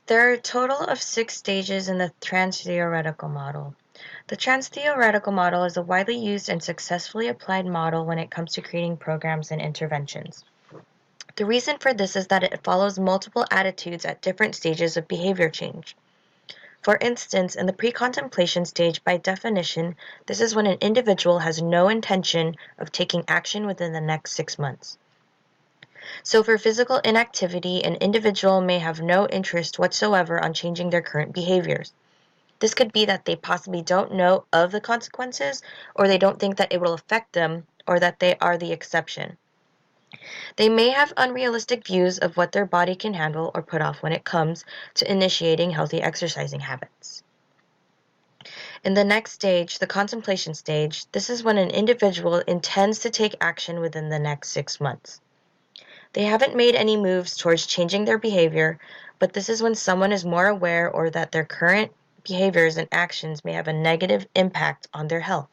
There are a total of 6 stages in the trans-theoretical model. The trans-theoretical model is a widely used and successfully applied model when it comes to creating programs and interventions. The reason for this is that it follows multiple attitudes at different stages of behavior change. For instance, in the pre-contemplation stage, by definition, this is when an individual has no intention of taking action within the next 6 months. So for physical inactivity, an individual may have no interest whatsoever on changing their current behaviors. This could be that they possibly don't know of the consequences, or they don't think that it will affect them, or that they are the exception. They may have unrealistic views of what their body can handle or put off when it comes to initiating healthy exercising habits. In the next stage, the contemplation stage, this is when an individual intends to take action within the next 6 months. They haven't made any moves towards changing their behavior, but this is when someone is more aware or that their current behaviors and actions may have a negative impact on their health.